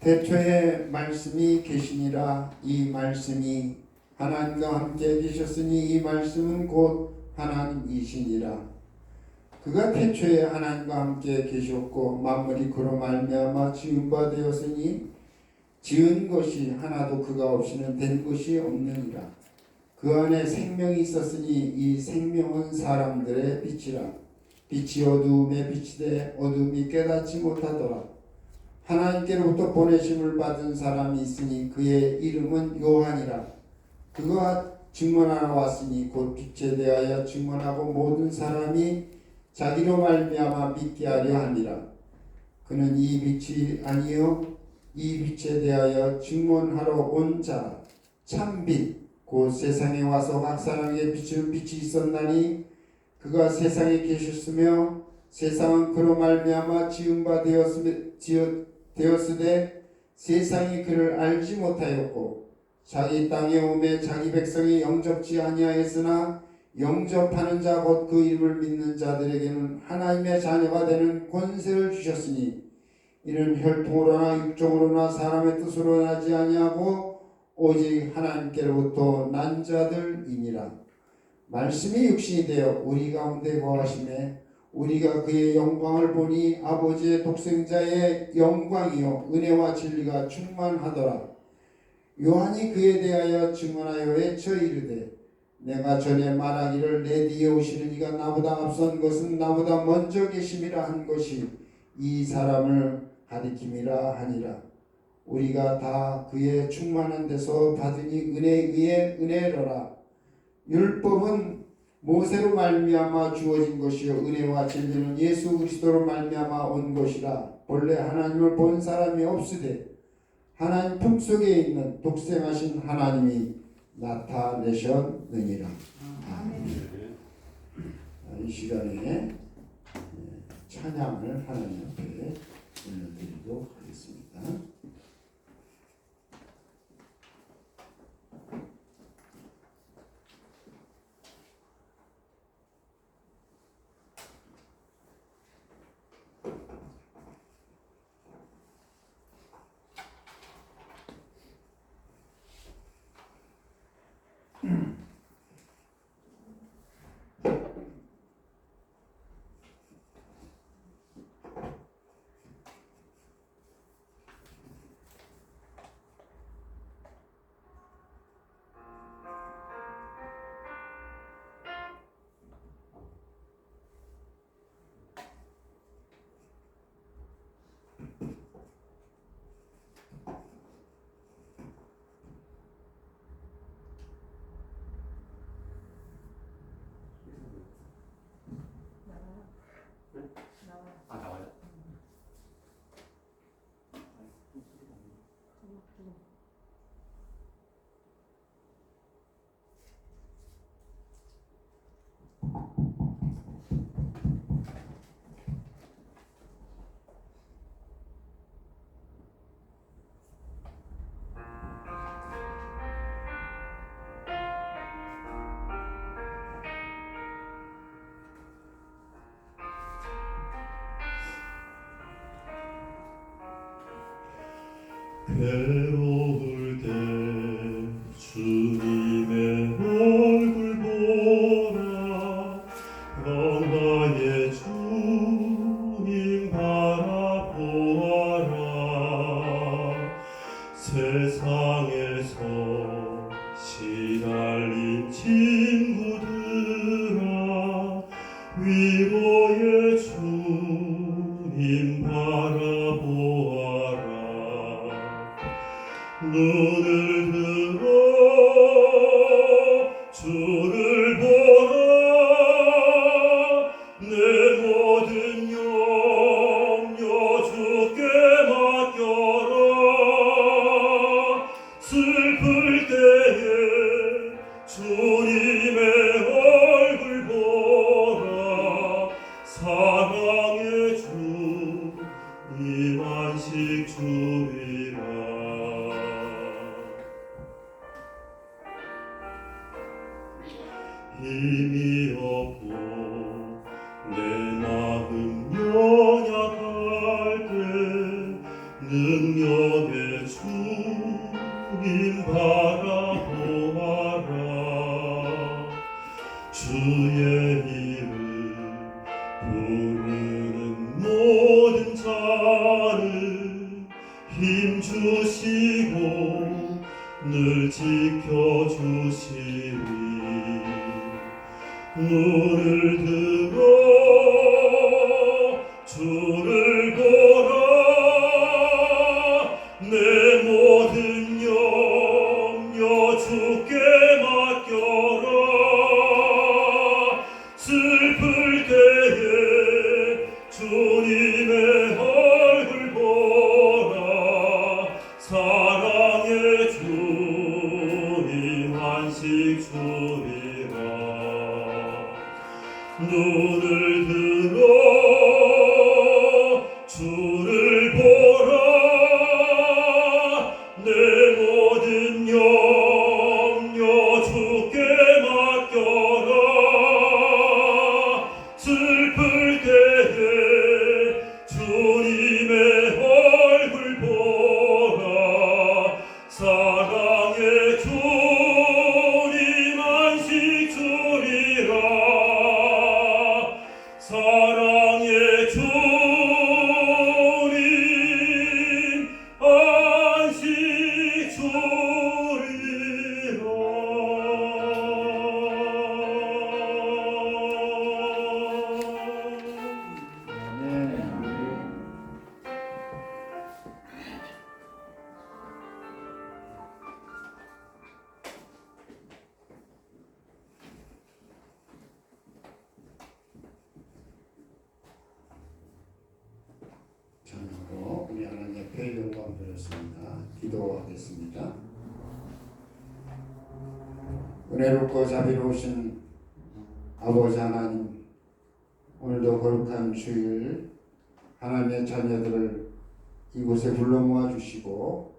태초에 말씀이 계시니라. 이 말씀이 하나님과 함께 계셨으니 이 말씀은 곧 하나님이시니라. 그가 태초에 하나님과 함께 계셨고 만물이 그로 말미암아 지은 바 되었으니 지은 것이 하나도 그가 없이는 된 것이 없느니라. 그 안에 생명이 있었으니 이 생명은 사람들의 빛이라. 빛이 어두움에 비치되 어둠이 깨닫지 못하더라. 하나님께로부터 보내심을 받은 사람이 있으니 그의 이름은 요한이라. 그가 증언하러 왔으니 곧 빛에 대하여 증언하고 모든 사람이 자기로 말미암아 믿게 하려 하니라. 그는 이 빛이 아니요 이 빛에 대하여 증언하러 온 자 참빛 곧 세상에 와서 각 사람에게 비추는 빛이 있었나니 그가 세상에 계셨으며 세상은 그로 말미암아 지은 바 되었으되 세상이 그를 알지 못하였고 자기 땅에 오매 자기 백성이 영접지 아니하였으나 영접하는 자 곧 그 이름을 믿는 자들에게는 하나님의 자녀가 되는 권세를 주셨으니 이는 혈통으로나 육종으로나 사람의 뜻으로 나지 아니하고 오직 하나님께로부터 난 자들이니라. 말씀이 육신이 되어 우리 가운데 거하심에 우리가 그의 영광을 보니 아버지의 독생자의 영광이요 은혜와 진리가 충만하더라. 요한이 그에 대하여 증언하여 외쳐 이르되 내가 전에 말하기를 내 뒤에 오시는 이가 나보다 앞선 것은 나보다 먼저 계심이라 한 것이 이 사람을 가리킴이라 하니라. 우리가 다 그의 충만한 데서 받으니 은혜에 의해 은혜로라. 율법은 모세로 말미암아 주어진 것이요 은혜와 진리는 예수 그리스도로 말미암아 온 것이라. 본래 하나님을 본 사람이 없으되 하나님 품속에 있는 독생하신 하나님이 나타내셨느니라. 이 시간에 찬양을 하나님 앞에 올려드리도록 하겠습니다. 나와요? 괴로울 때 주님의 얼굴 보라. 평화의 주님 바라보아라. 세상에서 시달린 친구들아, 위로의 주님 바라보아라. 눈을 들어 주를 보라. 내 모든 염려 주께 맡겨라. 슬플 때에 주님의 얼굴 보라. 사랑의 주님 안식 주리라. 힘이 없고 내 마음 연약할 때 내 능력의 주님 바라보아라. 주의 이름 부르는 모든 자를 힘주시고 늘 지켜주시리. 눈을 들어 주를 보라. 내 모든 염려 주께 맡겨라. 슬플 때에 주님의 얼굴 보라. 사랑의 주님 안식 주리라. 눈을 들어 주를 보라. 내 모든 염려 주께 맡겨라. 슬플 때에 주님의 얼굴 보라. 사랑의 주님 안식 주리라. 사랑의 주님 안식 주리라. 전으로 우리 하나님 앞에 영광 드렸습니다. 기도하겠습니다. 은혜롭고 자비로우신 아버지 하나님, 오늘도 거룩한 주일 하나님의 자녀들을 이곳에 불러 모아 주시고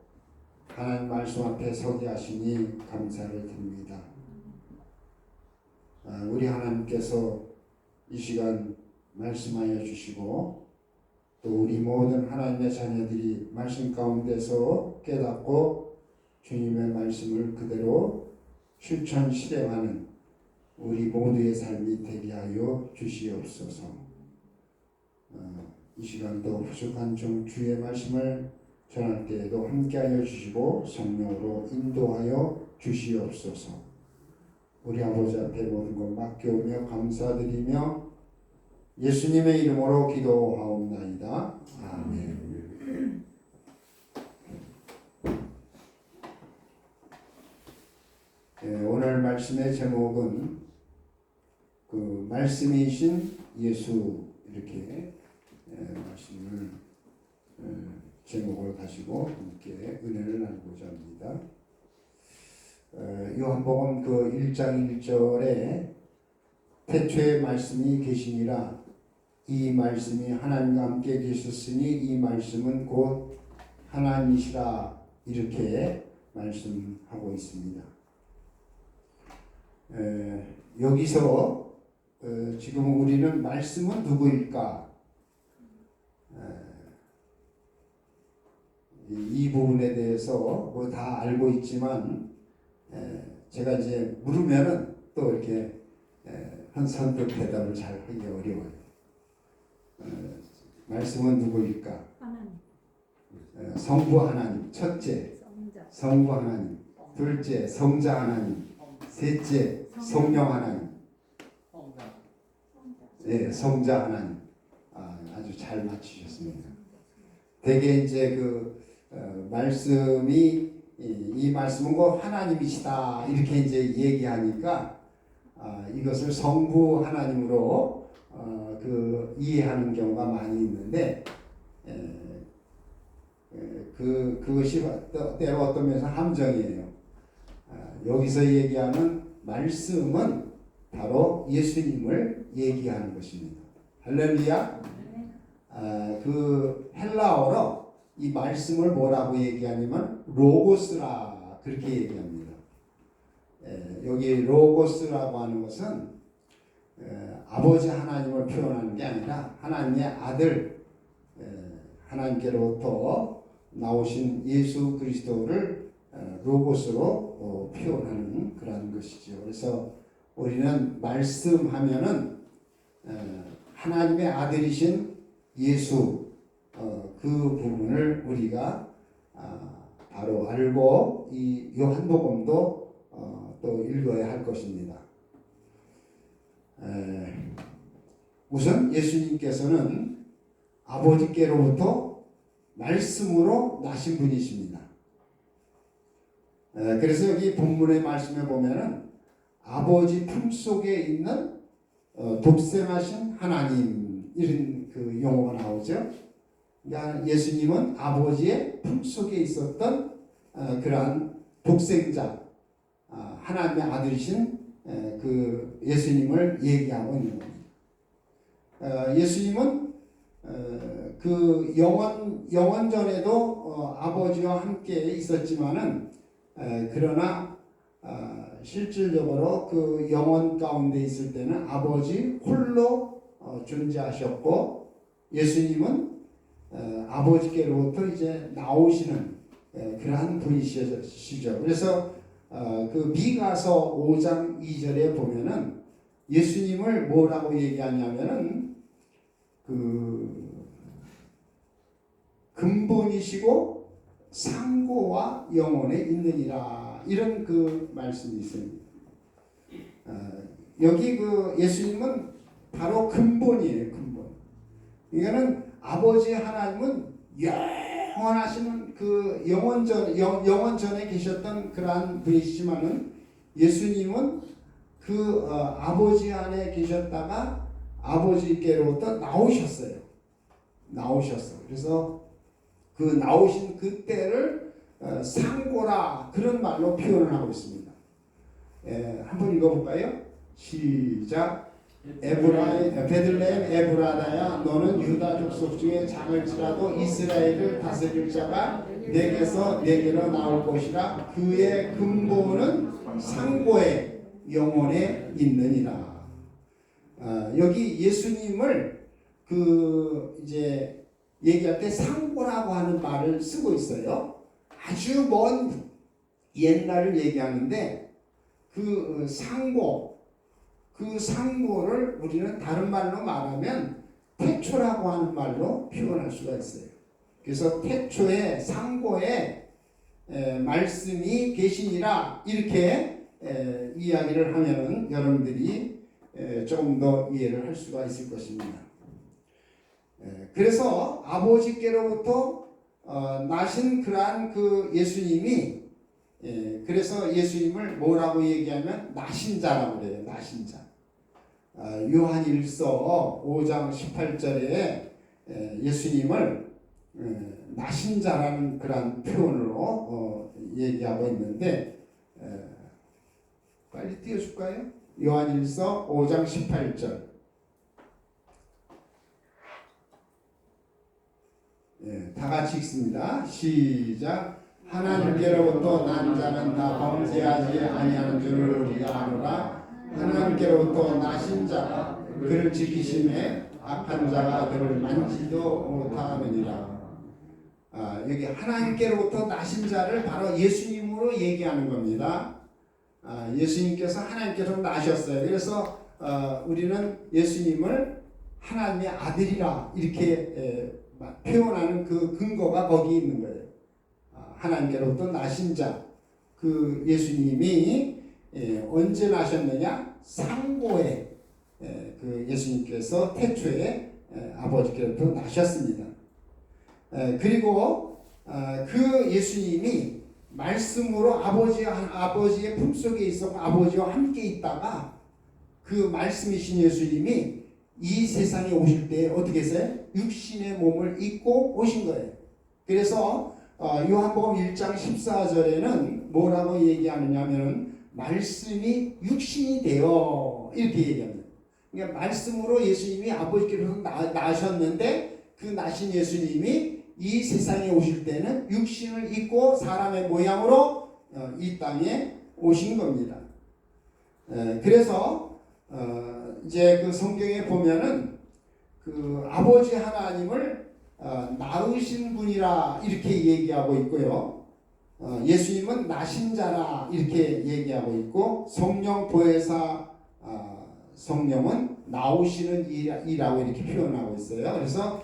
하나님 말씀 앞에 서게 하시니 감사를 드립니다. 우리 하나님께서 이 시간 말씀하여 주시고 또 우리 모든 하나님의 자녀들이 말씀 가운데서 깨닫고 주님의 말씀을 그대로 실천 실행하는 우리 모두의 삶이 되게 하여 주시옵소서. 이 시간도 부족한 좀 주의 말씀을 전할 때에도 함께하여 주시고 성령으로 인도하여 주시옵소서. 우리 아버지 앞에 모든 것 맡겨오며 감사드리며 예수님의 이름으로 기도하옵나이다. 아멘. 오늘 말씀의 제목은 그 말씀이신 예수, 이렇게 말씀을 제목을 가지고 함께 은혜를 나누고자 합니다. 요한복음 그 1장 1절에 태초에 말씀이 계시니라. 이 말씀이 하나님과 함께 계셨으니 이 말씀은 곧 하나님이시라. 이렇게 말씀하고 있습니다. 여기서 지금 우리는 말씀은 누구일까? 이 부분에 대해서 뭐 다 알고 있지만 제가 이제 물으면은 또 이렇게 한 선뜻 대답을 잘 하기 어려워요. 말씀은 누구일까? 하나님. 성부 하나님, 첫째 성부 하나님, 둘째 성자 하나님, 셋째 성령 하나님, 성자 하나님. 아주 잘 맞추셨습니다. 대개 이제 그 말씀이 이 말씀은 곧 하나님이시다 이렇게 이제 얘기하니까 이것을 성부 하나님으로 그 이해하는 경우가 많이 있는데 그것이 때로 어떤 면에서 함정이에요. 여기서 얘기하는 말씀은 바로 예수님을 얘기하는 것입니다. 할렐루야. 그 헬라어로 이 말씀을 뭐라고 얘기하냐면 로고스라 그렇게 얘기합니다. 여기 로고스라고 하는 것은 아버지 하나님을 표현하는 게 아니라 하나님의 아들 하나님께로부터 나오신 예수 그리스도를 로고스로 표현하는 그런 것이죠. 그래서 우리는 말씀하면은 하나님의 아들이신 예수 그 부분을 우리가 바로 알고 이 요한복음도 또 읽어야 할 것입니다. 우선 예수님께서는 아버지께로부터 말씀으로 나신 분이십니다. 그래서 여기 본문의 말씀에 보면은 아버지 품속에 있는 독생하신 하나님 이런 그 용어가 나오죠. 그러니까 예수님은 아버지의 품속에 있었던 그러한 독생자 하나님의 아들이신 그 예수님을 얘기하고 있는 겁니다. 예수님은 그 영원전에도 아버지와 함께 있었지만은 그러나 실질적으로 그 영원 가운데 있을 때는 아버지 홀로 존재하셨고 예수님은 아버지께로부터 이제 나오시는 그러한 분이시죠. 그래서 그 미가서 5장 2절에 보면은 예수님을 뭐라고 얘기하냐면은 그 근본이시고 상고와 영원에 있느니라 이런 그 말씀이 있습니다. 여기 그 예수님은 바로 근본이에요. 근본. 이거는 아버지 하나님은 영원하시는 그 영원전에 계셨던 그러한 분이시지만은 예수님은 그 아버지 안에 계셨다가 아버지께로부터 나오셨어요. 그래서 그 나오신 그때를 상고라 그런 말로 표현을 하고 있습니다. 한번 읽어볼까요? 시작. 베들레헴 에브라다야 너는 유다 족속 중에 작을지라도 이스라엘을 다스릴 자가 내게서 내게로 나올 것이라 그의 근본은 상고의 영혼에 있느니라. 여기 예수님을 그 이제 얘기할 때 상고라고 하는 말을 쓰고 있어요. 아주 먼 옛날을 얘기하는데 그 상고를 우리는 다른 말로 말하면 태초라고 하는 말로 표현할 수가 있어요. 그래서 태초에 상고에 말씀이 계시니라 이렇게 이야기를 하면은 여러분들이 조금 더 이해를 할 수가 있을 것입니다. 그래서 아버지께로부터 나신 그러한 그 예수님이 그래서 예수님을 뭐라고 얘기하면 나신 자라고 그래요. 나신 자. 요한일서 5장 18절에 예수님을 나신 자라는 그런 표현으로 얘기하고 있는데 빨리 띄워줄까요? 요한일서 5장 18절. 다 같이 읽습니다. 시작. 하나님께로부터 난 자는 다 범죄하지 아니하는 줄을 우리가 아노라. 하나님께로부터 나신 자가 그를 지키심에 악한 자가 그를 만지도 못하느니라. 여기 하나님께로부터 나신 자를 바로 예수님으로 얘기하는 겁니다. 예수님께서 하나님께서 나셨어요. 그래서 우리는 예수님을 하나님의 아들이라 이렇게 표현하는 그 근거가 거기 있는 거예요. 하나님께로부터 나신 자, 그 예수님이 언제 나셨느냐? 상고에 그 예수님께서 태초에 아버지께로부터 나셨습니다. 그리고 그 예수님이 말씀으로 아버지의 품속에 있어 아버지와 함께 있다가 그 말씀이신 예수님이 이 세상에 오실 때 어떻게 했어요? 육신의 몸을 입고 오신 거예요. 그래서 요한복음 1장 14절에는 뭐라고 얘기하느냐면 말씀이 육신이 되어 이렇게 얘기합니다. 그러니까 말씀으로 예수님이 아버지께로서 나셨는데 그 나신 예수님이 이 세상에 오실 때는 육신을 입고 사람의 모양으로 이 땅에 오신 겁니다. 그래서 이제 그 성경에 보면은 그 아버지 하나님을 낳으신 분이라 이렇게 얘기하고 있고요. 예수님은 나신 자라 이렇게 얘기하고 있고, 성령 보혜사 성령은 나오시는 이라고 이렇게 표현하고 있어요. 그래서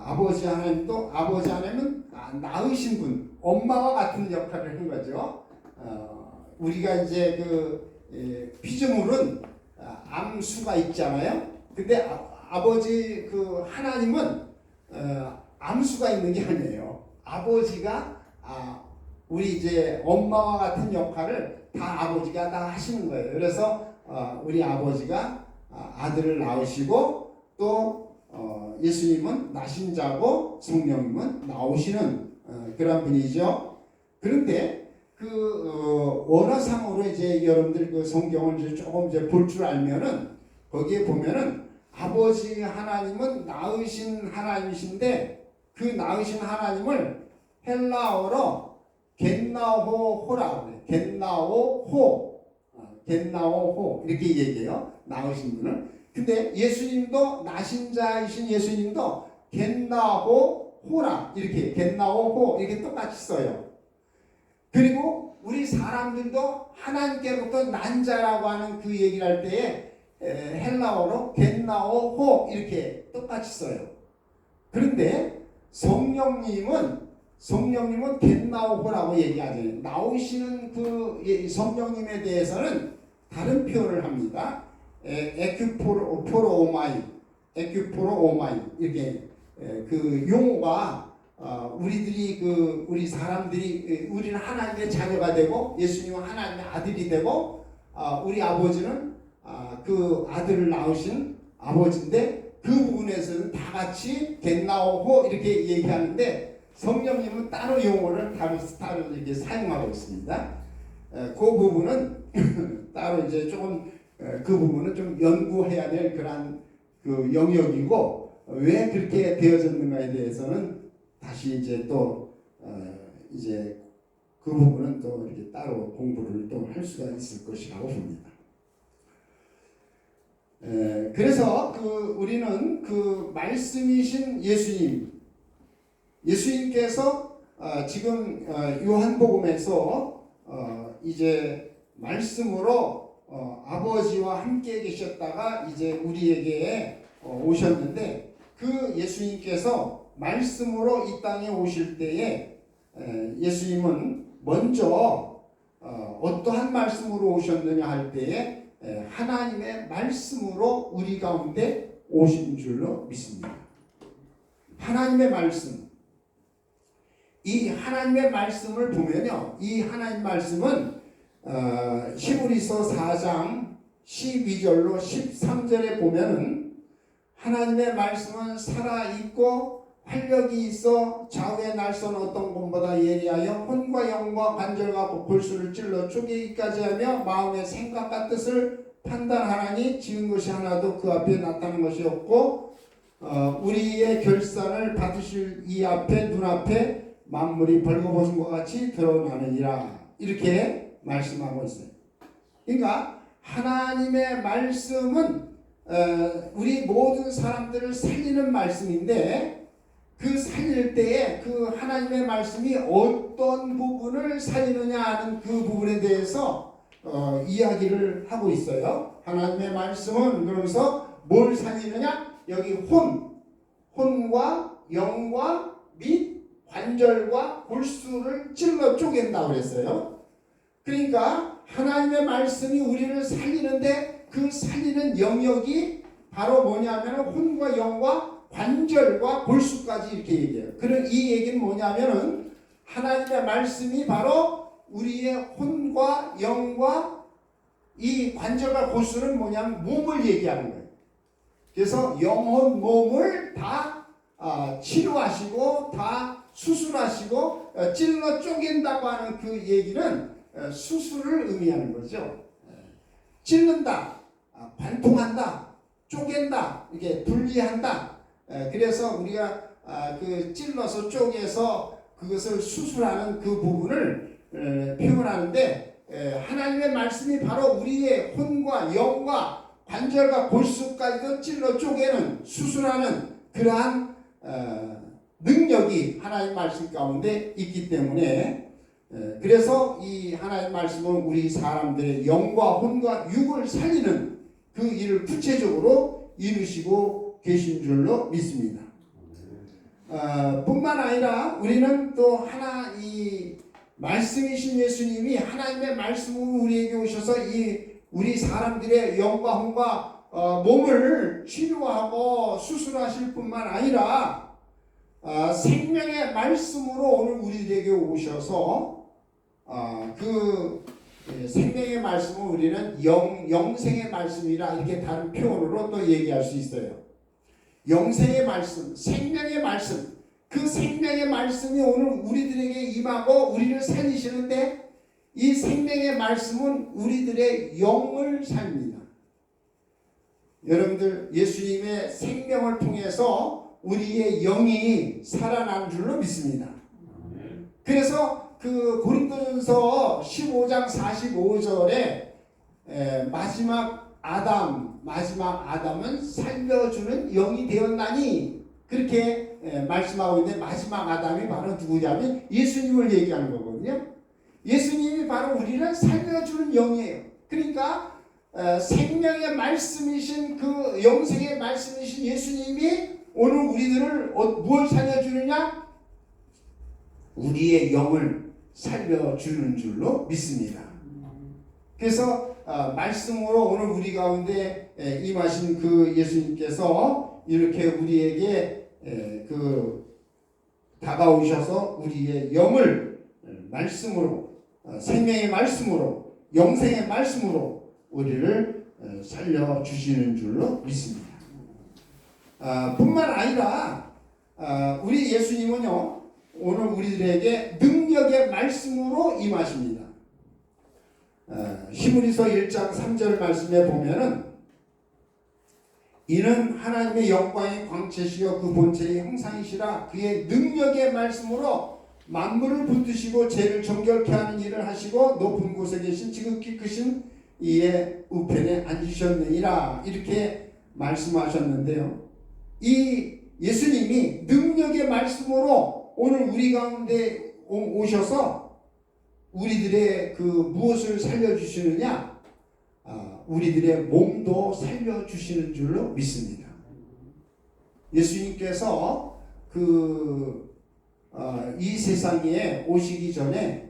아버지 하나님도, 아버지 하나님은 낳으신 분, 엄마와 같은 역할을 한 거죠. 우리가 이제 피조물은 암수가 있잖아요. 근데 아버지 하나님은 암수가 있는 게 아니에요. 아버지가 우리 이제 엄마와 같은 역할을 다 아버지가 다 하시는 거예요. 그래서 우리 아버지가 아들을 낳으시고, 또 예수님은 나신 자고 성령님은 나오시는 그런 분이죠. 그런데 원어상으로 이제 여러분들 성경을 이제 조금 이제 볼 줄 알면은, 거기에 보면은 아버지 하나님은 낳으신 하나님이신데, 그 낳으신 하나님을 헬라어로 겐나오호라고 그래요. 겐나오호 이렇게 얘기해요. 낳으신 분을. 근데 예수님도, 나신 자이신 예수님도 겐나오호라 이렇게, 겐나오호 이렇게 똑같이 써요. 그리고 우리 사람들도 하나님께로부터 난 자라고 하는 그 얘기를 할 때에 헬라어로 겐나오호 이렇게 똑같이 써요. 그런데 성령님은 겐나오호라고 얘기하죠. 나오시는 성령님에 대해서는 다른 표현을 합니다. 에큐포로오마이 이렇게 용어가 우리 사람들이, 우리는 하나님의 자녀가 되고 예수님은 하나님의 아들이 되고, 우리 아버지는 그 아들을 낳으신 아버지인데, 그 부분에서는 다 같이 겐나오호 이렇게 얘기하는데, 성령님은 따로 용어를 따로 이렇게 사용하고 있습니다. 그 부분은 따로 이제 조금 그 부분은 좀 연구해야 될 그런 영역이고, 왜 그렇게 되어졌는가에 대해서는 다시 이제 또 이제 그 부분은 또 이렇게 따로 공부를 또 할 수가 있을 것이라고 봅니다. 그래서 우리는 말씀이신 예수님께서 지금 요한복음에서 이제 말씀으로 아버지와 함께 계셨다가 이제 우리에게 오셨는데, 그 예수님께서 말씀으로 이 땅에 오실 때에 예수님은 먼저 어떠한 말씀으로 오셨느냐 할 때에 하나님의 말씀으로 우리 가운데 오신 줄로 믿습니다. 하나님의 말씀, 이 하나님의 말씀을 보면요, 이 하나님 말씀은 히브리서 4장 12절로 13절에 보면은, 하나님의 말씀은 살아있고 활력이 있어 좌우의 날선 어떤 것보다 예리하여 혼과 영과 관절과 골수를 찔러 쪼개기까지 하며 마음의 생각과 뜻을 판단하나니 지은 것이 하나도 그 앞에 나타난 것이 없고, 우리의 결산을 받으실 이 앞에, 눈앞에 만물이 벌거벗은 것 같이 드러나느니라 이렇게 말씀하고 있어요. 그러니까 하나님의 말씀은 우리 모든 사람들을 살리는 말씀인데, 그 살릴 때에 그 하나님의 말씀이 어떤 부분을 살리느냐 하는 그 부분에 대해서 이야기를 하고 있어요. 하나님의 말씀은 그러면서 뭘 살리느냐? 여기 혼과 영과 및 관절과 골수를 찔러 쪼갠다고 그랬어요. 그러니까 하나님의 말씀이 우리를 살리는데, 그 살리는 영역이 바로 뭐냐면 혼과 영과 관절과 골수까지 이렇게 얘기해요. 그런 이 얘기는 뭐냐면은, 하나님의 말씀이 바로 우리의 혼과 영과 이 관절과 골수는 뭐냐면 몸을 얘기하는 거예요. 그래서 영혼 몸을 다 치료하시고 다 수술하시고 찔러 쪼갠다고 하는 그 얘기는 수술을 의미하는 거죠. 찔른다, 관통한다, 쪼갠다, 이게 분리한다. 그래서 우리가 찔러서 쪼개서 그것을 수술하는 그 부분을 표현하는데, 하나님의 말씀이 바로 우리의 혼과 영과 관절과 골수까지도 찔러 쪼개는, 수술하는 그러한 능력이 하나님 말씀 가운데 있기 때문에 그래서 이 하나님 말씀은 우리 사람들의 영과 혼과 육을 살리는 그 일을 구체적으로 이루시고 계신 줄로 믿습니다. 뿐만 아니라 우리는 또 하나 이 말씀이신 예수님이 하나님의 말씀으로 우리에게 오셔서 이 우리 사람들의 영과 혼과 몸을 치료하고 수술하실 뿐만 아니라 생명의 말씀으로 오늘 우리에게 오셔서 그 생명의 말씀은 우리는 영생의 말씀이라 이렇게 다른 표현으로 또 얘기할 수 있어요. 영생의 말씀, 생명의 말씀, 그 생명의 말씀이 오늘 우리들에게 임하고 우리를 살리시는데 이 생명의 말씀은 우리들의 영을 삽니다. 여러분들 예수님의 생명을 통해서 우리의 영이 살아난 줄로 믿습니다. 그래서 그 고린도전서 15장 45절에 마지막 아담은 살려주는 영이 되었나니 그렇게 말씀하고 있는데 마지막 아담이 바로 누구냐면 예수님을 얘기하는 거거든요. 예수님이 바로 우리를 살려주는 영이에요. 그러니까 생명의 말씀이신 그 영생의 말씀이신 예수님이 오늘 우리들을 무엇 살려주느냐? 우리의 영을 살려주는 줄로 믿습니다. 그래서 말씀으로 오늘 우리 가운데 임하신 그 예수님께서 이렇게 우리에게 다가오셔서 우리의 영을 말씀으로 생명의 말씀으로 영생의 말씀으로 우리를 살려주시는 줄로 믿습니다. 뿐만 아니라 우리 예수님은요 오늘 우리들에게 능력의 말씀으로 임하십니다. 히브리서 1장 3절 말씀에 보면은 이는 하나님의 영광의 광채시여 그 본체의 형상이시라 그의 능력의 말씀으로 만물을 붙드시고 죄를 정결케 하는 일을 하시고 높은 곳에 계신 지극히 크신 이의 우편에 앉으셨느니라 이렇게 말씀하셨는데요. 이 예수님이 능력의 말씀으로 오늘 우리 가운데 오셔서 우리들의 그 무엇을 살려주시느냐? 우리들의 몸도 살려주시는 줄로 믿습니다. 예수님께서 이 세상에 오시기 전에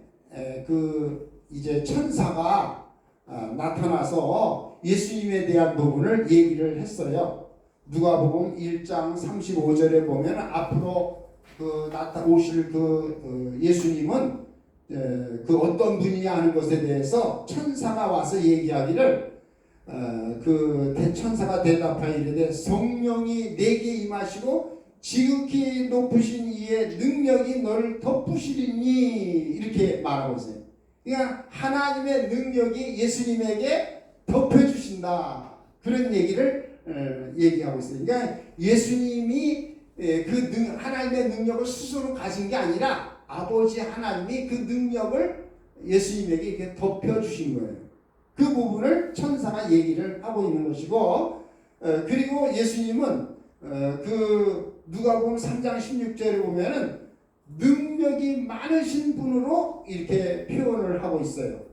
이제 천사가 나타나서 예수님에 대한 부분을 얘기를 했어요. 누가복음 1장 35절에 보면 앞으로 오실 예수님은 그 어떤 분이냐 하는 것에 대해서 천사가 와서 얘기하기를 대천사가 대답하여 이르되 성령이 내게 임하시고 지극히 높으신 이의 능력이 너를 덮으시리니 이렇게 말하고 있어요. 그러니까 하나님의 능력이 예수님에게 덮여주신다 그런 얘기를 얘기하고 있어요. 그러니까 예수님이 하나님의 능력을 스스로 가진 게 아니라 아버지 하나님이 그 능력을 예수님에게 이렇게 덮여주신 거예요. 그 부분을 천사가 얘기를 하고 있는 것이고 그리고 예수님은 누가복음 3장 16절에 보면은 능력이 많으신 분으로 이렇게 표현을 하고 있어요.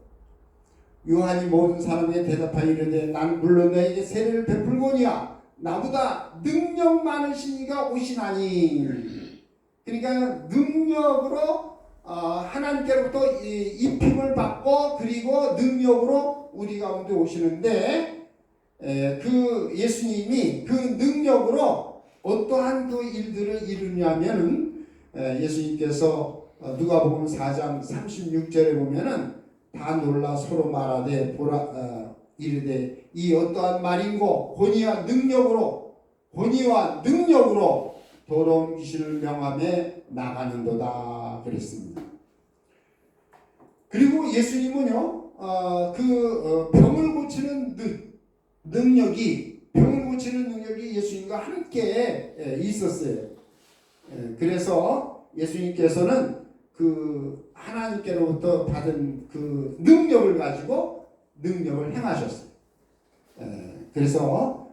요한이 모든 사람에게 대답하여 이르되 나는 물론 너에게 세례를 베풀거니와 나보다 능력 많으신 이가 오시나니 그러니까 능력으로 하나님께로부터 입힘을 받고 그리고 능력으로 우리 가운데 오시는데 그 예수님이 그 능력으로 어떠한 그 일들을 이루냐면은 예수님께서 누가복음 4장 36절에 보면은 다 놀라 서로 말하되 이르되 이 어떠한 말인고 권위와 능력으로 더러운 귀신을 명함에 나가는도다 그랬습니다. 그리고 예수님은요 병을 고치는 능력이 예수님과 함께 있었어요. 그래서 예수님께서는 그 하나님께로부터 받은 그 능력을 가지고 능력을 행하셨어요. 그래서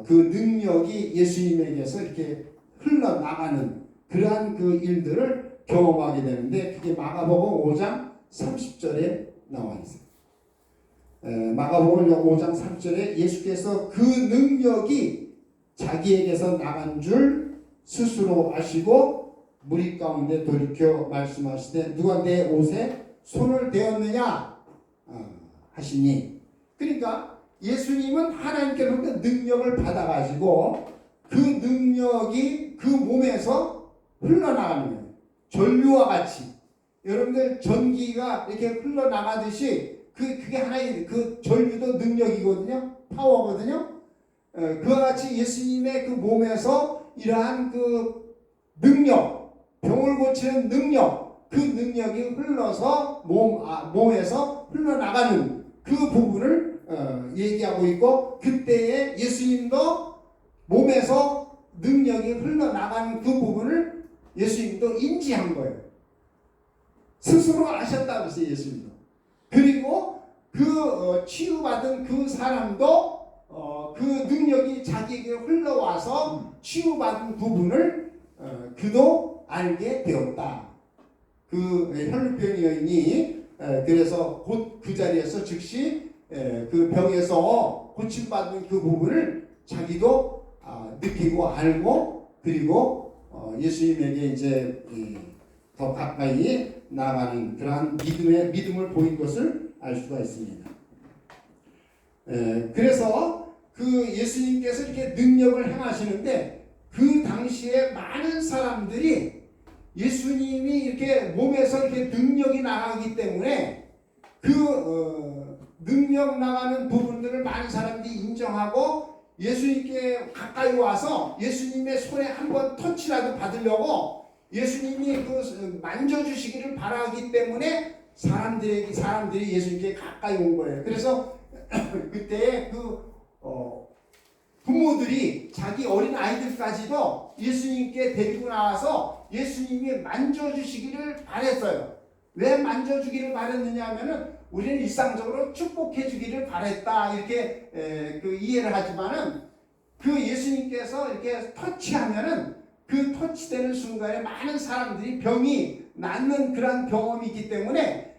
그 능력이 예수님에게서 이렇게 흘러나가는 그러한 그 일들을 경험하게 되는데 그게 마가복음 5장 30절에 나와 있어요. 마가복음 5장 30절에 예수께서 그 능력이 자기에게서 나간 줄 스스로 아시고 무리 가운데 돌이켜 말씀하시되 누가 내 옷에 손을 대었느냐 하시니, 그러니까 예수님은 하나님께로부터 능력을 받아가지고 그 능력이 그 몸에서 흘러나가는 거예요. 전류와 같이 여러분들 전기가 이렇게 흘러나가듯이 그게 하나의 그 전류도 능력이거든요. 파워거든요. 그와 같이 예수님의 그 몸에서 이러한 그 능력, 병을 고치는 능력, 그 능력이 흘러서 몸에서 흘러나가는 그 부분을 얘기하고 있고, 그때에 예수님도 몸에서 능력이 흘러나가는 그 부분을 예수님도 인지한 거예요. 스스로 아셨다고 했어요, 예수님도. 그리고 그 치유받은 그 사람도 그 능력이 자기에게 흘러와서 치유받은 부분을 그도 알게 되었다. 그 혈루병 여인이 그래서 곧 그 자리에서 즉시 그 병에서 고침받은 그 부분을 자기도 느끼고 알고, 그리고 예수님에게 이제 더 가까이 나가는 그러한 믿음을 보인 것을 알 수가 있습니다. 그래서 그 예수님께서 이렇게 능력을 행하시는데 그 당시에 많은 사람들이 예수님이 이렇게 몸에서 이렇게 능력이 나가기 때문에 그 능력 나가는 부분들을 많은 사람들이 인정하고 예수님께 가까이 와서 예수님의 손에 한번 터치라도 받으려고 예수님이 그 만져주시기를 바라기 때문에 사람들이 예수님께 가까이 온 거예요. 그래서 그때 그 부모들이 자기 어린 아이들까지도 예수님께 데리고 나와서 예수님이 만져주시기를 바랬어요. 왜 만져주기를 바랬느냐 하면은 우리는 일상적으로 축복해주기를 바랬다 이렇게 그 이해를 하지만은 그 예수님께서 이렇게 터치하면은 그 터치되는 순간에 많은 사람들이 병이 낫는 그런 경험이 있기 때문에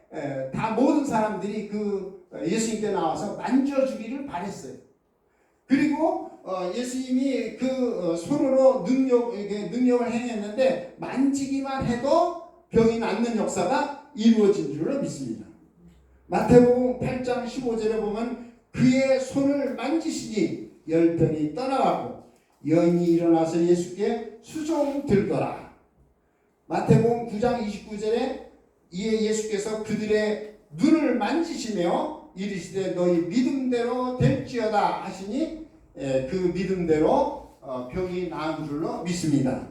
다 모든 사람들이 그 예수님께 나와서 만져주기를 바랬어요. 그리고 예수님이 그 손으로 능력을 행했는데 만지기만 해도 병이 낫는 역사가 이루어진 줄로 믿습니다. 마태복음 8장 15절에 보면 그의 손을 만지시니 열병이 떠나가고 여인이 일어나서 예수께 수종 들더라. 마태복음 9장 29절에 이에 예수께서 그들의 눈을 만지시며 이르시되 너희 믿음대로 될지어다 하시니 그 믿음대로 병이 나은 줄로 믿습니다.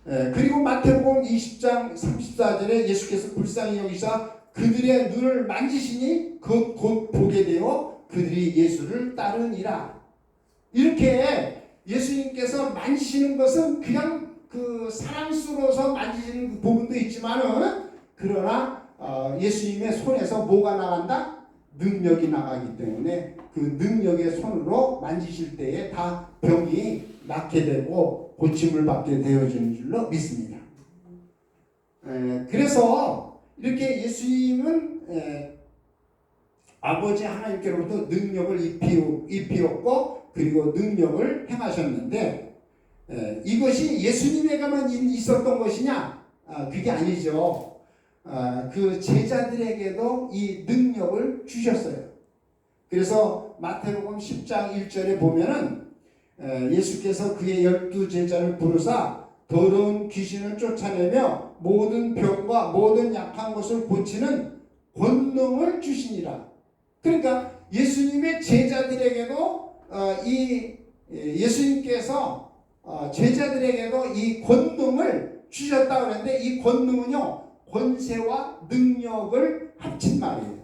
그리고 마태복음 20장 34절에 예수께서 불쌍히 여기사 그들의 눈을 만지시니 곧 보게 되어 그들이 예수를 따르니라. 이렇게 예수님께서 만지시는 것은 그냥 그 사랑스러워서 만지시는 부분도 있지만은 그러나 예수님의 손에서 뭐가 나간다? 능력이 나가기 때문에 그 능력의 손으로 만지실 때에 다 병이 낫게 되고 고침을 받게 되어지는 줄로 믿습니다. 그래서 이렇게 예수님은 아버지 하나님께로부터 능력을 입히었고 그리고 능력을 행하셨는데 이것이 예수님에게만 있었던 것이냐? 그게 아니죠. 그 제자들에게도 이 능력을 주셨어요. 그래서 마태복음 10장 1절에 보면은 예수께서 그의 12제자를 부르사 더러운 귀신을 쫓아내며 모든 병과 모든 약한 것을 고치는 권능을 주시니라. 그러니까 예수님의 제자들에게도 예수님께서 제자들에게도 이 권능을 주셨다고 하는데 이 권능은요 권세와 능력을 합친 말이에요.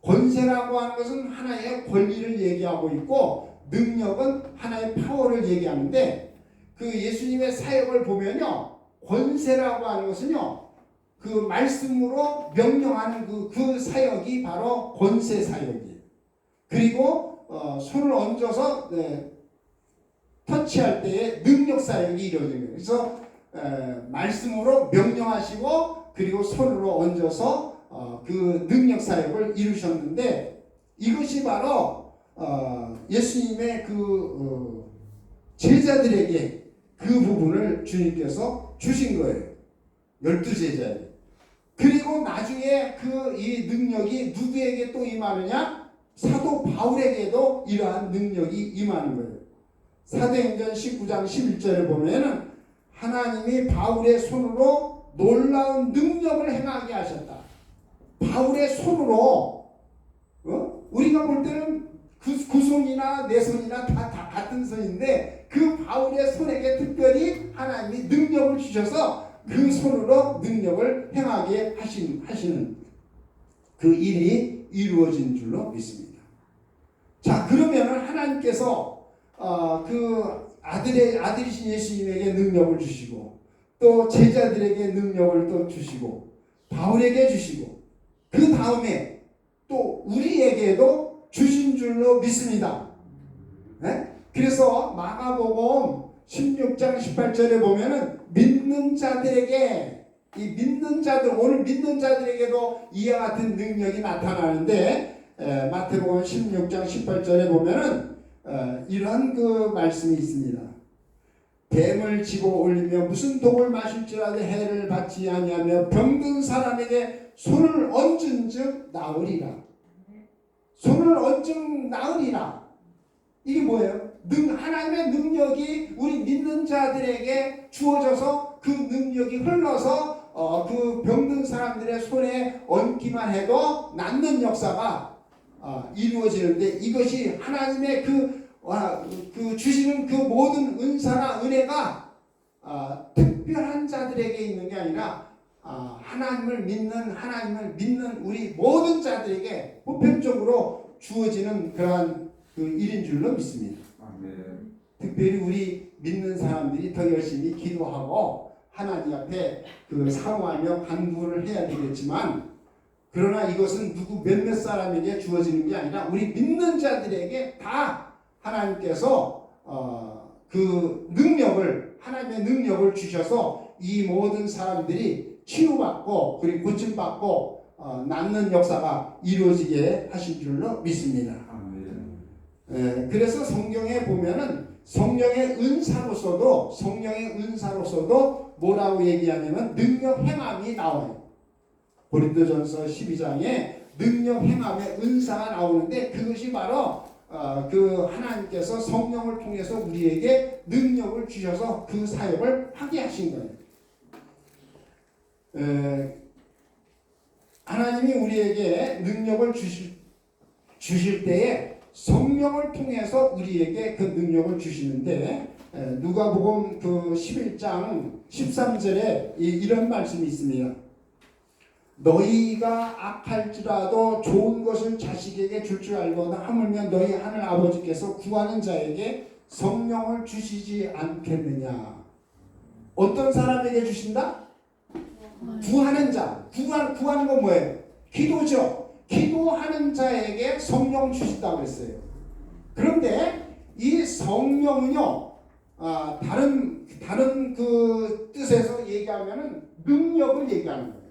권세라고 하는 것은 하나의 권리를 얘기하고 있고 능력은 하나의 파워를 얘기하는데 그 예수님의 사역을 보면요 권세라고 하는 것은요 그 말씀으로 명령하는 그 사역이 바로 권세 사역이에요. 그리고 손을 얹어서 터치할 때에 능력 사역이 이루어지는 거예요. 그래서 말씀으로 명령하시고 그리고 손으로 얹어서 그 능력 사역을 이루셨는데 이것이 바로 예수님의 그 제자들에게 그 부분을 주님께서 주신 거예요. 12제자에게. 그리고 나중에 그 이 능력이 누구에게 또 임하느냐? 사도 바울에게도 이러한 능력이 임하는 거예요. 사도행전 19장 11절에 보면은 하나님이 바울의 손으로 놀라운 능력을 행하게 하셨다. 바울의 손으로 우리가 볼 때는 그 손이나 내 손이나 다 같은 손인데 그 바울의 손에게 특별히 하나님이 능력을 주셔서 그 손으로 능력을 행하게 하시는 그 일이 이루어진 줄로 믿습니다. 자, 그러면은 하나님께서 그 아들이신 예수님에게 능력을 주시고 또 제자들에게 능력을 또 주시고 바울에게 주시고 그 다음에 또 우리에게도 주신 줄로 믿습니다. 네? 그래서 마가복음 16장 18절에 보면은 믿는 자들에게 이 믿는 자들 오늘 믿는 자들에게도 이와 같은 능력이 나타나는데 마태복음 16장 18절에 보면은 이런 그 말씀이 있습니다. 뱀을 집어 올리며 무슨 독을 마실지라도 해를 받지 아니하며 병든 사람에게 손을 얹은즉 나으리라. 손을 얹은 나으리라. 이게 뭐예요? 하나님의 능력이 우리 믿는 자들에게 주어져서 그 능력이 흘러서 그 병든 사람들의 손에 얹기만 해도 낫는 역사가 이루어지는데 이것이 하나님의 그 주시는 그 모든 은사나 은혜가 특별한 자들에게 있는 게 아니라 하나님을 믿는 우리 모든 자들에게 보편적으로 주어지는 그러한 그 일인 줄로 믿습니다. 아멘. 특별히 우리 믿는 사람들이 더 열심히 기도하고 하나님 앞에 그 사모하며 간구를 해야 되겠지만 그러나 이것은 누구 몇몇 사람에게 주어지는 게 아니라 우리 믿는 자들에게 다 하나님께서 그 능력을 하나님의 능력을 주셔서 이 모든 사람들이 치유받고 그리고 고침받고 낫는 역사가 이루어지게 하신 줄로 믿습니다. 그래서 성경에 보면은 성령의 은사로서도 뭐라고 얘기하냐면 능력 행함이 나와요. 고린도전서 12장에 능력 행함의 은사가 나오는데 그것이 바로 그 하나님께서 성령을 통해서 우리에게 능력을 주셔서 그 사역을 하게 하신 거예요. 하나님이 우리에게 능력을 주실 때에 성령을 통해서 우리에게 그 능력을 주시는데 누가복음 그 11장 13절에 이런 말씀이 있습니다. 너희가 악할지라도 좋은 것을 자식에게 줄 줄 알거나 하물며 너희 하늘 아버지께서 구하는 자에게 성령을 주시지 않겠느냐. 어떤 사람에게 주신다? 구하는 자. 구하는 건 뭐예요? 기도죠. 기도하는 자에게 성령 주신다고 했어요. 그런데 이 성령은요, 다른 그 뜻에서 얘기하면은 능력을 얘기하는 거예요.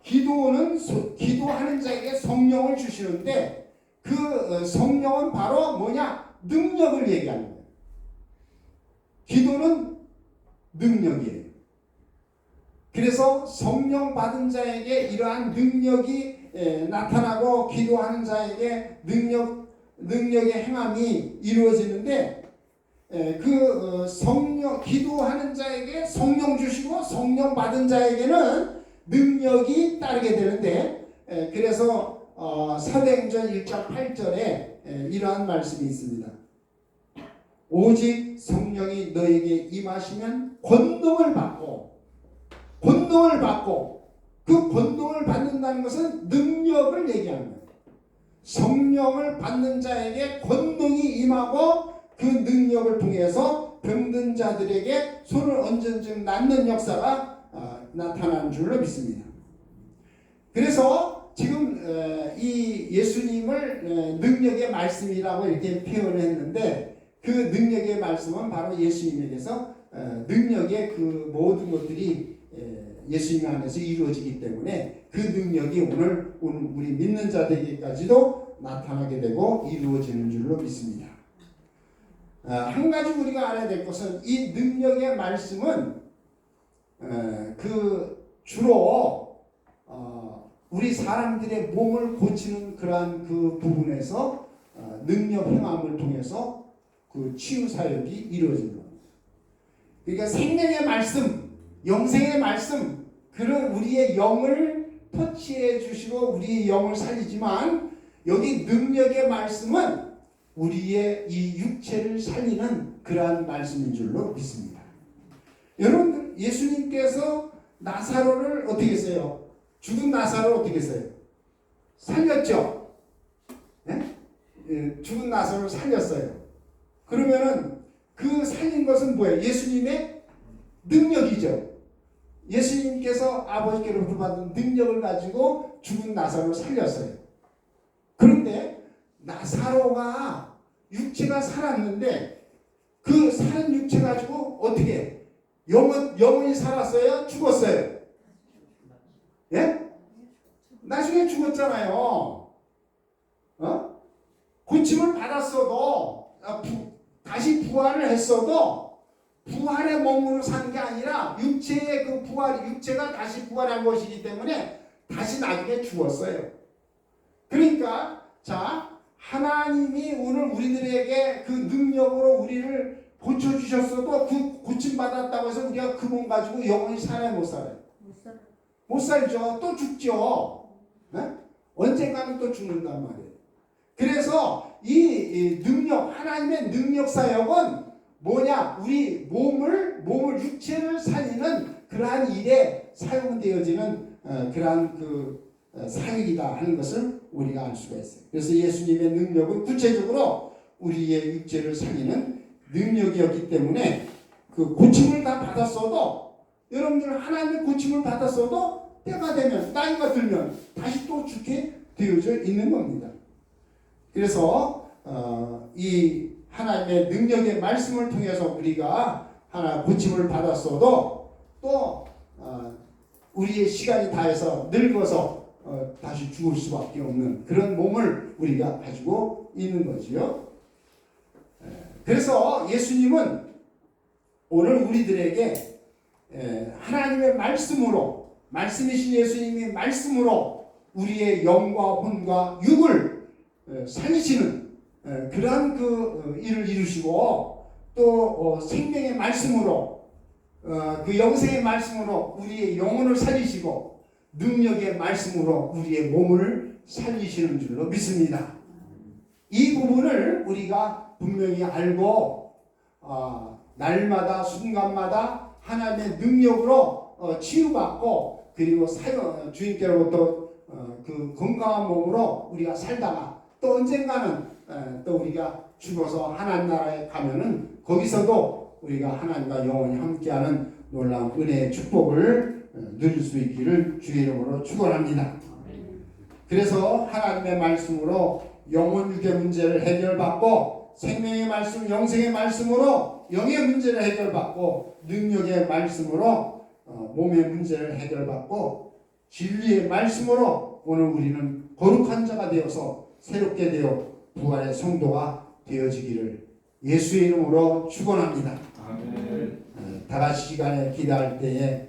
기도하는 자에게 성령을 주시는데 그 성령은 바로 뭐냐? 능력을 얘기하는 거예요. 기도는 능력이에요. 그래서 성령 받은 자에게 이러한 능력이 나타나고 기도하는 자에게 능력의 행함이 이루어지는데 그 기도하는 자에게 성령 주시고 성령 받은 자에게는 능력이 따르게 되는데 그래서 사도행전 1장 8절에 이러한 말씀이 있습니다. 오직 성령이 너에게 임하시면 권능을 받고 그 권능을 받는다는 것은 능력을 얘기하는 거예요. 성령을 받는 자에게 권능이 임하고 그 능력을 통해서 병든 자들에게 손을 얹은 즉 낫는 역사가 나타나는 줄로 믿습니다. 그래서 지금 이 예수님을 능력의 말씀이라고 이렇게 표현했는데 그 능력의 말씀은 바로 예수님에게서 능력의 그 모든 것들이 예수님 안에서 이루어지기 때문에 그 능력이 오늘 우리 믿는 자들에게까지도 나타나게 되고 이루어지는 줄로 믿습니다. 한 가지 우리가 알아야 될 것은 이 능력의 말씀은 그 주로 우리 사람들의 몸을 고치는 그러한 그 부분에서 능력 행함을 통해서 그 치유 사역이 이루어진 겁니다. 그러니까 생명의 말씀, 영생의 말씀, 그런 우리의 영을 터치해 주시고 우리의 영을 살리지만 여기 능력의 말씀은 우리의 이 육체를 살리는 그러한 말씀인 줄로 믿습니다. 여러분들 예수님께서 나사로를 어떻게 했어요? 죽은 나사로를 어떻게 했어요? 살렸죠? 네? 죽은 나사로를 살렸어요. 그러면은 그 살린 것은 뭐예요? 예수님의 능력이죠. 예수님께서 아버지께로부터 받은 능력을 가지고 죽은 나사로를 살렸어요. 그런데 나사로가 육체가 살았는데 그 살은 육체 가지고 어떻게 영혼이 살았어요? 죽었어요? 예? 나중에 죽었잖아요. 고침을 받았어도 다시 부활을 했어도 부활의 몸으로 산 게 아니라 육체의 그 육체가 다시 부활한 것이기 때문에 다시 나중에 죽었어요. 그러니까 자 하나님이 오늘 우리들에게 그 능력으로 우리를 고쳐주셨어도 그 고침받았다고 해서 우리가 그 몸 가지고 영원히 살아요? 못 살아요? 못 살죠. 또 죽죠. 네? 언젠가는 또 죽는단 말이에요. 그래서 이 능력, 하나님의 능력 사역은 뭐냐? 우리 몸을 육체를 살리는 그러한 일에 사용되어지는 그러한 그 사역이다 하는 것을 우리가 알 수가 있어요. 그래서 예수님의 능력은 구체적으로 우리의 육체를 살리는 능력이었기 때문에 그 고침을 다 받았어도 여러분들 하나님의 고침을 받았어도 때가 되면 나이가 들면 다시 또 죽게 되어져 있는 겁니다. 그래서 이 하나님의 능력의 말씀을 통해서 우리가 하나 고침을 받았어도 또 우리의 시간이 다해서 늙어서 다시 죽을 수밖에 없는 그런 몸을 우리가 가지고 있는 거지요. 그래서 예수님은 오늘 우리들에게 하나님의 말씀이신 예수님의 말씀으로 우리의 영과 혼과 육을 살리시는 그러한 그 일을 이루시고 또 생명의 말씀으로 그 영생의 말씀으로 우리의 영혼을 살리시고 능력의 말씀으로 우리의 몸을 살리시는 줄로 믿습니다. 이 부분을 우리가 분명히 알고 날마다 순간마다 하나님의 능력으로 치유받고 그리고 주님께로부터 그 건강한 몸으로 우리가 살다가 또 언젠가는 또 우리가 죽어서 하나님 나라에 가면은 거기서도 우리가 하나님과 영원히 함께하는 놀라운 은혜의 축복을 누릴 수 있기를 주의 이름으로 축원합니다. 그래서 하나님의 말씀으로 영혼 육의 문제를 해결받고 생명의 말씀, 영생의 말씀으로 영의 문제를 해결받고 능력의 말씀으로 몸의 문제를 해결받고 진리의 말씀으로 오늘 우리는 거룩한 자가 되어서 새롭게 되어 부활의 성도가 되어지기를 예수의 이름으로 축원합니다. 아멘. 다 같이 시간에 기도할 때에